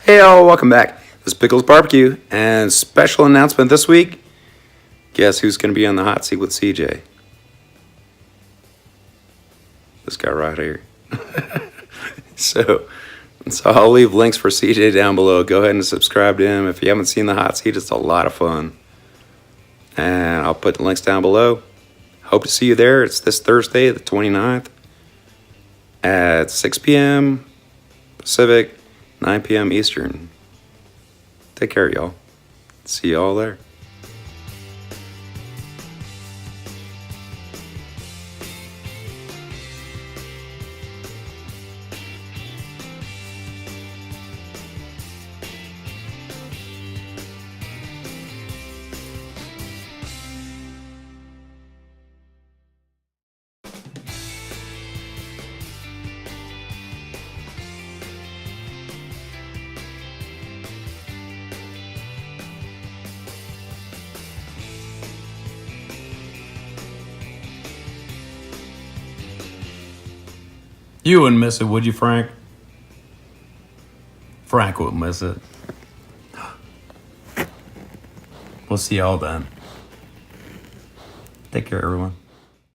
Hey all, welcome back. This is Pickles BBQ, and special announcement this week. Guess who's going to be on the hot seat with CJ? This guy right here. So I'll leave links for CJ down below. Go ahead and subscribe to him. If you haven't seen the hot seat, it's a lot of fun. And I'll put the links down below. Hope to see you there. It's this Thursday, the 29th, at 6 p.m. Pacific, 9 p.m. Eastern. Take care, y'all. See y'all there. You wouldn't miss it, would you, Frank? Frank wouldn't miss it. We'll see y'all then. Take care, everyone.